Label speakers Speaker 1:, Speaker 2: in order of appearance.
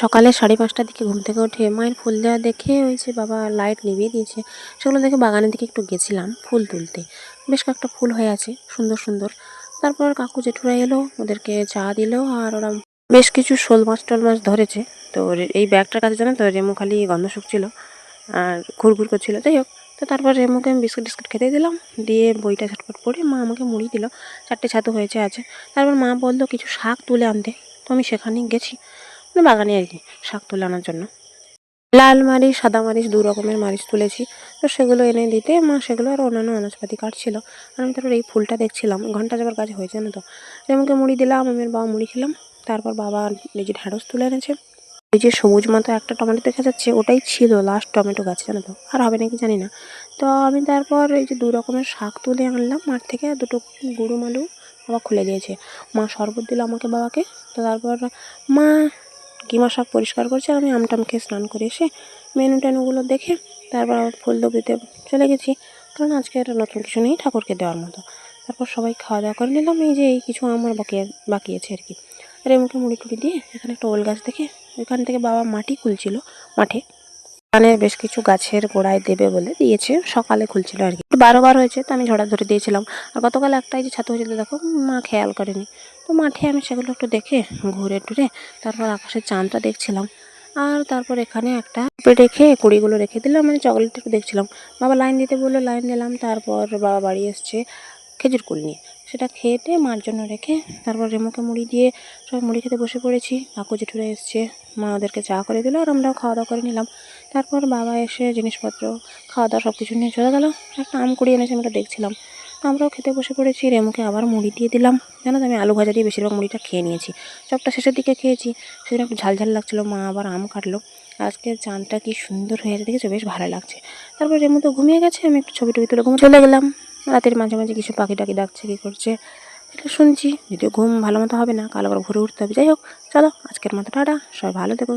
Speaker 1: সকালে 5:30টার দিকে ঘুম থেকে উঠে মায়ের ফুল দেওয়া দেখে ওই যে বাবা লাইট নিভিয়ে দিয়েছে, সেগুলো দেখে বাগানের দিকে একটু গেছিলাম ফুল তুলতে। বেশ কয়েকটা ফুল হয়ে আছে সুন্দর সুন্দর। তারপর কাকু জেঠুরা এলো, ওদেরকে চা দিল, আর ওরা বেশ কিছু শোল মাছ টোল মাছ ধরেছে। তো এই ব্যাগটার কাছে জানো তো রেমু খালি গন্ধ শুকছিল আর ঘুরঘুর করছিল। যাই হোক, তো তারপর রেমুকে আমি বিস্কুট টিস্কুট খেতে দিলাম, দিয়ে বইটা ঝটপট পড়ে মা আমাকে মুড়ি দিল। 4টে ছাতু হয়েছে আছে। তারপর মা বললো কিছু শাক তুলে আনতে, তো আমি সেখানেই গেছি, মানে বাগানে আর কি, শাক তুলে আনার জন্য। লাল মারিচ, সাদা মারিচ, 2 রকমের মারিচ তুলেছি। তো সেগুলো এনে দিতে মা সেগুলো আর অন্যান্য আনাজপাতি কাটছিল। আর আমি তারপর এই ফুলটা দেখছিলাম, ঘন্টা যাবার কাজ হয়েছে না তো। রেমুকে মুড়ি দিলাম, আমের বাবা মুড়ি খেলাম। তারপর বাবা এই যে ঢ্যাঁড়স তুলে এনেছে। ওই যে সবুজ মতো একটা টমেটো দেখা যাচ্ছে, ওটাই ছিল লাস্ট টমেটো গাছ, জানো তো, আর হবে নাকি জানি না। তো আমি তারপর এই যে 2 রকমের শাক তুলে আনলাম মাঠ থেকে, 2টো গুঁড়ো আলু বাবা খুলে দিয়েছে। মা শরবত দিল আমাকে বাবাকে। তো তারপর মা কিমা শাক পরিষ্কার করছে, আর আমি আমটাম খেয়ে স্নান করে এসে মেনু টেনুগুলো দেখে তারপর আবার ফুলকপিতে চলে গেছি, কারণ আজকে আর নতুন কিছু নেই ঠাকুরকে দেওয়ার মতো। তারপর সবাই খাওয়া দাওয়া করে নিলাম। এই যে এই কিছু আমার বাকি আছে আর কি। রেমুকে মুড়ি টুড়ি দিয়ে এখানে একটা ওল গাছ দেখে ওইখান থেকে বাবা মাটি খুলছিল মাঠে, মানে বেশ কিছু গাছের গোড়ায় দেবে বলে দিয়েছে, সকালে খুলছিল আর কি। 12 বার হয়েছে, তো আমি ঝড়া ধরে দিয়েছিলাম। আর গতকাল একটাই যে ছাতু হয়েছিল দেখো, মা খেয়াল করেনি। তো মাঠে আমি সেগুলো একটু দেখে ঘুরে টুরে তারপর আকাশের চাঁদটা দেখছিলাম। আর তারপর এখানে একটা রেখে কুড়িগুলো রেখে দিলাম, মানে চকলেট একটু দেখছিলাম। বাবা লাইন দিতে বললো, লাইন দিলাম। তারপর বাবা বাড়ি এসছে খেজুর কুল নিয়ে, সেটা খেতে মার জন্য রেখে তারপর রেমুকে মুড়ি দিয়ে সবাই মুড়ি খেতে বসে পড়েছি। কাকু জেঠুরা এসছে, মা ওদেরকে চা করে দিল, আর আমরাও খাওয়া দাওয়া করে নিলাম। তারপর বাবা এসে জিনিসপত্র খাওয়া দাওয়া সব কিছু নিয়ে চলে গেল। একটা আম কুড়িয়ে এনেছে, আমরা দেখছিলাম। তো আমরাও খেতে বসে পড়েছি। রেমুকে আবার মুড়ি দিয়ে দিলাম। জানো তো, আমি আলু ভাজা দিয়ে বেশিরভাগ মুড়িটা খেয়ে নিয়েছি, চপটা শেষের দিকে খেয়েছি, সেদিন একটু ঝাল ঝাল লাগছিলো। মা আবার আম কাটলো। আজকে চাঁদটা কি সুন্দর হয়েছে দেখেছো, বেশ ভালো লাগছে। তারপর রেমু তো ঘুমিয়ে গেছে, আমি একটু ছবি টবি তুলে ঘুম চলে গেলাম। রাতের মাঝে মাঝে কিছু পাখি টাকি ডাকছে, কী করছে এটা শুনছি। যদিও ঘুম ভালো মতো হবে না, কাল আবার ভোরে উঠতে হবে। যাই হোক, চলো আজকের মতো টাটা, সবাই ভালো থেকো।